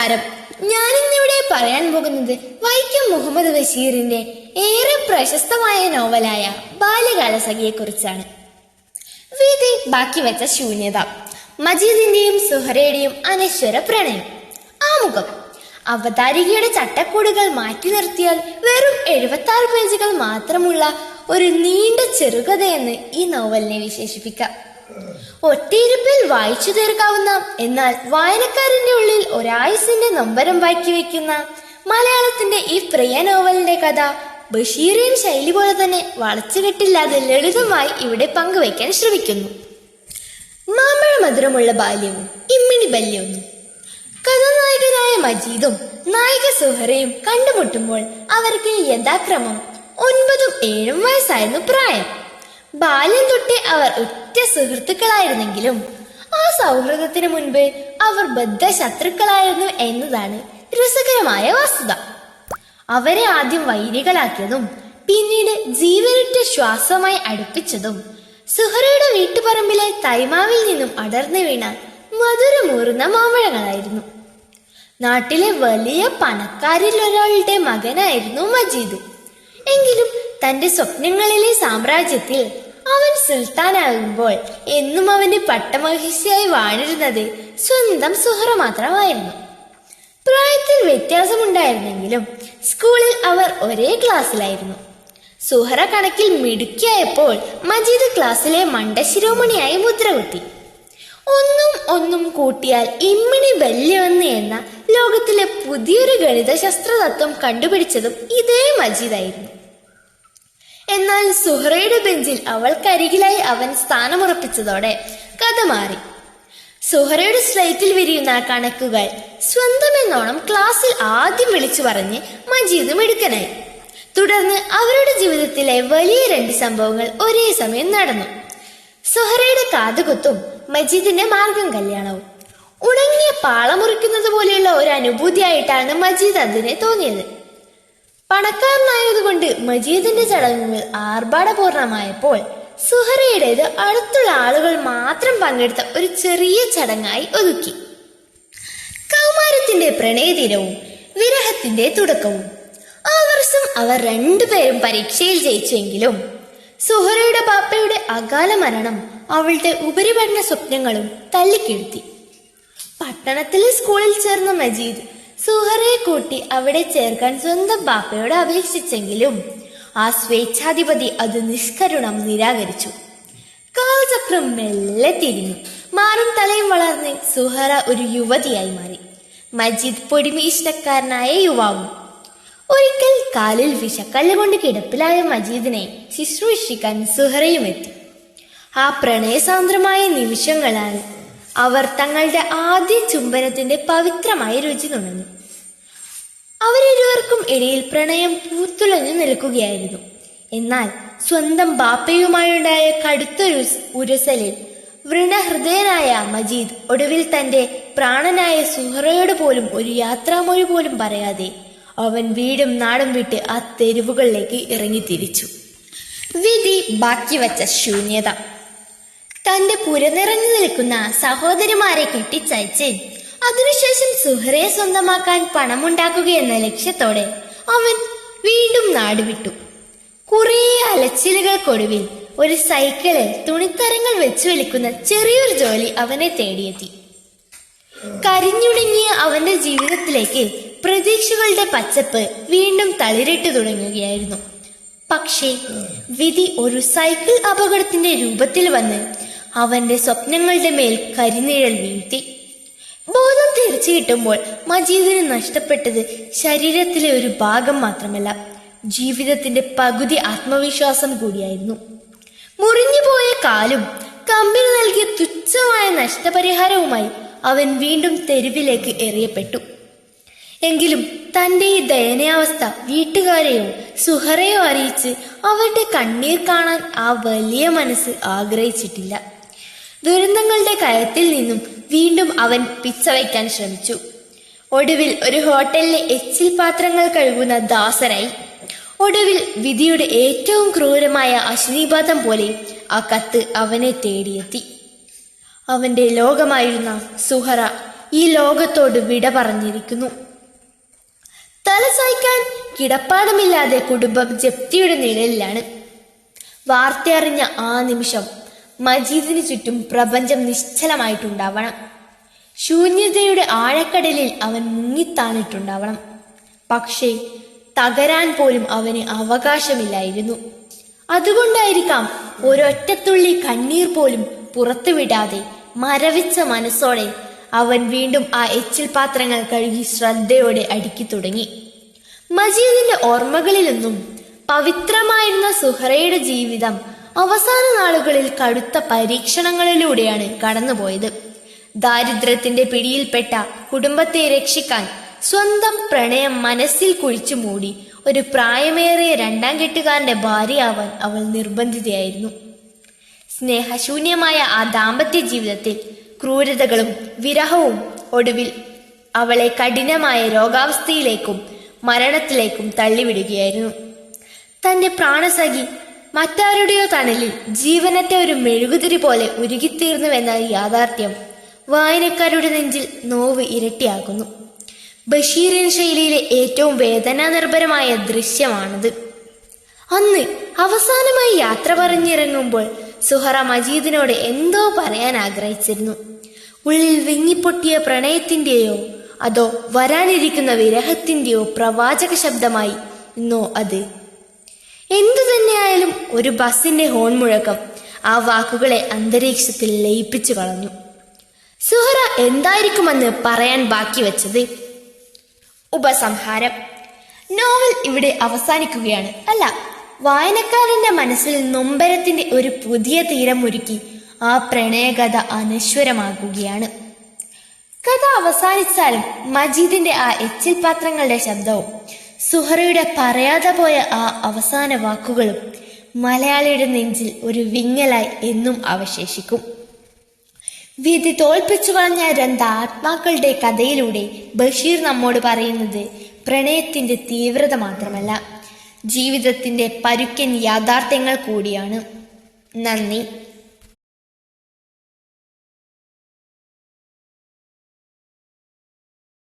നമസ്കാരം. ഞാനിന്നിവിടെ പറയാൻ പോകുന്നത് വൈക്കം മുഹമ്മദ് ബഷീറിന്റെ ഏറെ പ്രശസ്തമായ നോവലായ ബാല്യകാലസഖിയെ കുറിച്ചാണ്. വിധി ബാക്കി വെച്ച ശൂന്യത, മജീദിന്റെയും സുഹറയുടെയും അനശ്വര പ്രണയം. ആമുഖം. അവതാരികയുടെ ചട്ടക്കൂടുകൾ മാറ്റി നിർത്തിയാൽ വെറും 76 പേജുകൾ മാത്രമുള്ള ഒരു നീണ്ട ചെറുകഥയെന്ന് ഈ നോവലിനെ വിശേഷിപ്പിക്കാം. ഒറ്റയിരുപ്പിൽ വായിച്ചു തീർക്കാവുന്ന, എന്നാൽ വായനക്കാരന്റെ ഉള്ളിൽ ഒരായുസിന്റെ നൊമ്പരം ബാക്കി വയ്ക്കുന്ന മലയാളത്തിന്റെ ഈ പ്രിയ നോവലിന്റെ കഥ ബഷീറിയൻ ശൈലി പോലെ തന്നെ വളച്ചുകെട്ടില്ലാതെ ലളിതമായി ഇവിടെ പങ്കുവയ്ക്കാൻ ശ്രമിക്കുന്നു. മാമ്പഴ മധുരമുള്ള ബാല്യവും ഇമ്മിണി ബല്യവും. കഥാനായകനായ മജീദും നായിക സുഹറയും കണ്ടുമുട്ടുമ്പോൾ അവർക്ക് യഥാക്രമം 9ഉം 7ഉം വയസ്സായിരുന്നു പ്രായം. ബാല്യം തൊട്ടേ അവർ ഉറ്റ സുഹൃത്തുക്കളായിരുന്നെങ്കിലും ആ സൗഹൃദത്തിന് മുൻപ് അവർ ബദ്ധ ശത്രുക്കളായിരുന്നു എന്നതാണ് രസകരമായ വസ്തുത. അവരെ ആദ്യം വൈരികളാക്കിയതും പിന്നീട് ജീവനിട്ട ശ്വാസമായി അടുപ്പിച്ചതും സുഹറയുടെ വീട്ടുപറമ്പിലെ തൈമാവിൽ നിന്നും അടർന്നു വീണ മധുരമൂറുന്ന മാമ്പഴങ്ങളായിരുന്നു. നാട്ടിലെ വലിയ പണക്കാരിൽ ഒരാളുടെ മകനായിരുന്നു മജീദ്. എങ്കിലും തന്റെ സ്വപ്നങ്ങളിലെ സാമ്രാജ്യത്തിൽ അവൻ സുൽത്താനാകുമ്പോൾ എന്നും അവന്റെ പട്ടമഹിഷിയായി വാണിരുന്നത് സ്വന്തം സുഹറ മാത്രമായിരുന്നു. പ്രായത്തിൽ വ്യത്യാസമുണ്ടായിരുന്നെങ്കിലും സ്കൂളിൽ അവർ ഒരേ ക്ലാസ്സിലായിരുന്നു. സുഹറ കണക്കിൽ മിടുക്കിയായപ്പോൾ മജീദ് ക്ലാസ്സിലെ മണ്ടശിരോമണിയായി മുദ്രകുത്തി. ഒന്നും കൂട്ടിയാൽ ഇമ്മിണി ബല്യമെന്ന് എന്ന ലോകത്തിലെ പുതിയൊരു ഗണിത ശാസ്ത്രതത്വം കണ്ടുപിടിച്ചതും ഇതേ മജീദായിരുന്നു. എന്നാൽ സുഹറയുടെ ബെഞ്ചിൽ അവൾക്കരികിലായി അവൻ സ്ഥാനമുറപ്പിച്ചതോടെ കഥ മാറി. സുഹറയുടെ സ്ലേറ്റിൽ വിരിയുന്ന കണക്കുകൾ സ്വന്തമെന്നോണം ക്ലാസ്സിൽ ആദ്യം വിളിച്ചു പറഞ്ഞ് മജീദ് മിടുക്കനായി. തുടർന്ന് അവരുടെ ജീവിതത്തിലെ വലിയ 2 സംഭവങ്ങൾ ഒരേ സമയം നടന്നു. സുഹറയുടെ കാതുകുത്തും മജീദിന്റെ മാർഗം കല്യാണവും. ഉണങ്ങിയ പാള മുറിക്കുന്നത് പോലെയുള്ള ഒരു അനുഭൂതിയായിട്ടാണ് മജീദ് അതിനെ തോന്നിയത്. പണക്കാരനായതുകൊണ്ട് മജീദിന്റെ ചടങ്ങുകൾ ആർഭാടപൂർണമായപ്പോൾ സുഹറയുടേത് അടുത്തുള്ള ആളുകൾ മാത്രം പങ്കെടുത്ത ഒരു ചെറിയ ചടങ്ങായി ഒതുക്കി. കൗമാരത്തിന്റെ പ്രണയദിനവും വിരഹത്തിന്റെ തുടക്കവും. ആ വർഷം അവർ 2 പേരും പരീക്ഷയിൽ ജയിച്ചുവെങ്കിലും സുഹറയുടെ പാപ്പയുടെ അകാല മരണം അവളുടെ ഉപരിപഠന സ്വപ്നങ്ങളും തല്ലിക്കെടുത്തി. പട്ടണത്തിലെ സ്കൂളിൽ ചേർന്ന മജീദ് സുഹറയെ കൂട്ടി അവിടെ ചേർക്കാൻ സ്വന്തം ബാപ്പയോട് അപേക്ഷിച്ചെങ്കിലും ആ സ്വേച്ഛാധിപതി അത് നിഷ്കരുണം നിരാകരിച്ചു. കാലചക്രം മെല്ലെ തിരിഞ്ഞു. മാറും തലയും വളർന്ന് സുഹറ ഒരു യുവതിയായി മാറി. മജീദ് പൊടിമീഷ്ടക്കാരനായ യുവാവും. ഒരിക്കൽ കാലിൽ വിഷക്കല്ല് കൊണ്ട് കിടപ്പിലായ മജീദിനെ ശുശ്രൂഷിക്കാൻ സുഹറയും എത്തി. ആ പ്രണയസാന്ദ്രമായ നിമിഷങ്ങളാണ് അവർ തങ്ങളുടെ ആദ്യ ചുംബനത്തിന്റെ പവിത്രമായ രുചി നുണഞ്ഞു. അവരിരുവർക്കും ഇടയിൽ പ്രണയം പൂത്തുലഞ്ഞു നിൽക്കുകയായിരുന്നു. എന്നാൽ സ്വന്തം ബാപ്പയുമായുണ്ടായ കടുത്തൊരു ഉരസലിൽ വൃണഹൃദയനായ മജീദ് ഒടുവിൽ തന്റെ പ്രാണനായ സുഹറയോട് പോലും ഒരു യാത്രാമൊഴി പോലും പറയാതെ അവൻ വീടും നാടും വിട്ട് ആ തെരുവുകളിലേക്ക് ഇറങ്ങിത്തിരിച്ചു. വിധി ബാക്കി വച്ച ശൂന്യത. തന്റെ പുരനിറഞ്ഞു നിൽക്കുന്ന സഹോദരിമാരെ കെട്ടിച്ചയച്ച് അതിനുശേഷം സുഹറയെ സ്വന്തമാക്കാൻ പണമുണ്ടാക്കുക എന്ന ലക്ഷ്യത്തോടെ അവൻ വീണ്ടും നാടുവിട്ടു. കുറേ അലച്ചിലുകൾക്കൊടുവിൽ ഒരു സൈക്കിളിൽ തുണിത്തരങ്ങൾ വെച്ചു വലിക്കുന്ന ചെറിയൊരു ജോലി അവനെ തേടിയെത്തി. കരിഞ്ഞുണങ്ങിയ അവന്റെ ജീവിതത്തിലേക്ക് പ്രതീക്ഷകളുടെ പച്ചപ്പ് വീണ്ടും തളിരിട്ടു തുടങ്ങുകയായിരുന്നു. പക്ഷേ വിധി ഒരു സൈക്കിൾ അപകടത്തിന്റെ രൂപത്തിൽ വന്ന് അവന്റെ സ്വപ്നങ്ങളുടെ മേൽ കരിനിഴൽ വീഴ്ത്തി. ബോധം തിരിച്ചു കിട്ടുമ്പോൾ മജീദിന് നഷ്ടപ്പെട്ടത് ശരീരത്തിലെ ഒരു ഭാഗം മാത്രമല്ല, ജീവിതത്തിന്റെ പകുതി ആത്മവിശ്വാസം കൂടിയായിരുന്നു. മുറിഞ്ഞുപോയ കാലും കമ്പനി നൽകിയ തുച്ഛമായ നഷ്ടപരിഹാരവുമായി അവൻ വീണ്ടും തെരുവിലേക്ക് എറിയപ്പെട്ടു. എങ്കിലും തന്റെ ഈ ദയനീയാവസ്ഥ വീട്ടുകാരെയോ സുഹറയോ അറിയിച്ച് അവരുടെ കണ്ണീർ കാണാൻ ആ വലിയ മനസ്സ് ആഗ്രഹിച്ചിട്ടില്ല. ദുരന്തങ്ങളുടെ കയത്തിൽ നിന്നും വീണ്ടും അവൻ പിച്ചവയ്ക്കാൻ ശ്രമിച്ചു. ഒടുവിൽ ഒരു ഹോട്ടലിലെ എച്ചിൽ പാത്രങ്ങൾ കഴുകുന്ന ദാസനായി. ഒടുവിൽ വിധിയുടെ ഏറ്റവും ക്രൂരമായ അശ്നീപാതം പോലെ ആ കത്ത് അവനെ തേടിയെത്തി. അവന്റെ ലോകമായിരുന്ന സുഹറ ഈ ലോകത്തോട് വിട പറഞ്ഞിരിക്കുന്നു. തലസായ്ക്കാൻ കിടപ്പാടമില്ലാതെ കുടുംബം ജപ്തിയുടെ നിഴലിലാണ്. വാർത്തയറിഞ്ഞ ആ നിമിഷം മജീദിന് ചുറ്റും പ്രപഞ്ചം നിശ്ചലമായിട്ടുണ്ടാവണം. ശൂന്യതയുടെ ആഴക്കടലിൽ അവൻ മുങ്ങിത്താണിട്ടുണ്ടാവണം. പക്ഷേ തകരാൻ പോലും അവന് അവകാശമില്ലായിരുന്നു. അതുകൊണ്ടായിരിക്കാം ഒരൊറ്റത്തുള്ളി കണ്ണീർ പോലും പുറത്തുവിടാതെ മരവിച്ച മനസ്സോടെ അവൻ വീണ്ടും ആ എച്ചിൽ പാത്രങ്ങൾ കഴുകി ശ്രദ്ധയോടെ അടുക്കി തുടങ്ങി. മജീദിന്റെ ഓർമ്മകളിലൊന്നും പവിത്രമായിരുന്ന സുഹറയുടെ ജീവിതം അവസാന നാളുകളിൽ കടുത്ത പരീക്ഷണങ്ങളിലൂടെയാണ് കടന്നുപോയത്. ദാരിദ്ര്യത്തിന്റെ പിടിയിൽപ്പെട്ട കുടുംബത്തെ രക്ഷിക്കാൻ സ്വന്തം പ്രണയം മനസ്സിൽ കുഴിച്ചു മൂടി ഒരു പ്രായമേറിയ രണ്ടാം കെട്ടുകാരന്റെ ഭാര്യയാവാൻ അവൾ നിർബന്ധിതയായിരുന്നു. സ്നേഹശൂന്യമായ ആ ദാമ്പത്യ ജീവിതത്തിൽ ക്രൂരതകളും വിരഹവും ഒടുവിൽ അവളെ കഠിനമായ രോഗാവസ്ഥയിലേക്കും മരണത്തിലേക്കും തള്ളിവിടുകയായിരുന്നു. തന്റെ പ്രാണസഖി മറ്റാരുടെയോ തണലിൽ ജീവനത്തെ ഒരു മെഴുകുതിരി പോലെ ഉരുകിത്തീർന്നുവെന്ന യാഥാർത്ഥ്യം വായനക്കാരുടെ നെഞ്ചിൽ നോവ് ഇരട്ടിയാക്കുന്നു. ബഷീറിൻ ശൈലിയിലെ ഏറ്റവും വേദനാനിർഭരമായ ദൃശ്യമാണത്. അന്ന് അവസാനമായി യാത്ര പറഞ്ഞിറങ്ങുമ്പോൾ സുഹറ മജീദിനോട് എന്തോ പറയാൻ ആഗ്രഹിച്ചിരുന്നു. ഉള്ളിൽ വിങ്ങിപ്പൊട്ടിയ പ്രണയത്തിന്റെയോ അതോ വരാനിരിക്കുന്ന വിരഹത്തിന്റെയോ പ്രവാചക ശബ്ദമായി ഇന്നോ അത്. എന്തു തന്നെയായാലും ഒരു ബസിന്റെ ഹോൺ മുഴക്കം ആ വാക്കുകളെ അന്തരീക്ഷത്തിൽ ലയിപ്പിച്ചു കളഞ്ഞു. സുഹറ എന്തായിരിക്കുമെന്ന് പറയാൻ ബാക്കി വെച്ചത്. ഉപസംഹാരം. നോവൽ ഇവിടെ അവസാനിക്കുകയാണ്. അല്ല, വായനക്കാരന്റെ മനസ്സിൽ നൊമ്പരത്തിന്റെ ഒരു പുതിയ തീരമൊരുക്കി ആ പ്രണയകഥ അനശ്വരമാകുകയാണ്. കഥ അവസാനിച്ചാലും മജീദിന്റെ ആ എച്ചിൽ പാത്രങ്ങളുടെ ശബ്ദവും സുഹറയുടെ പറയാതെ പോയ ആ അവസാന വാക്കുകളും മലയാളിയുടെ നെഞ്ചിൽ ഒരു വിങ്ങലായി എന്നും അവശേഷിക്കും. വിധി തോൽപ്പിച്ചു കളഞ്ഞ രണ്ട് ആത്മാക്കളുടെ കഥയിലൂടെ ബഷീർ നമ്മോട് പറയുന്നത് പ്രണയത്തിന്റെ തീവ്രത മാത്രമല്ല, ജീവിതത്തിന്റെ പരുക്കൻ യാഥാർത്ഥ്യങ്ങൾ കൂടിയാണ്. നന്ദി.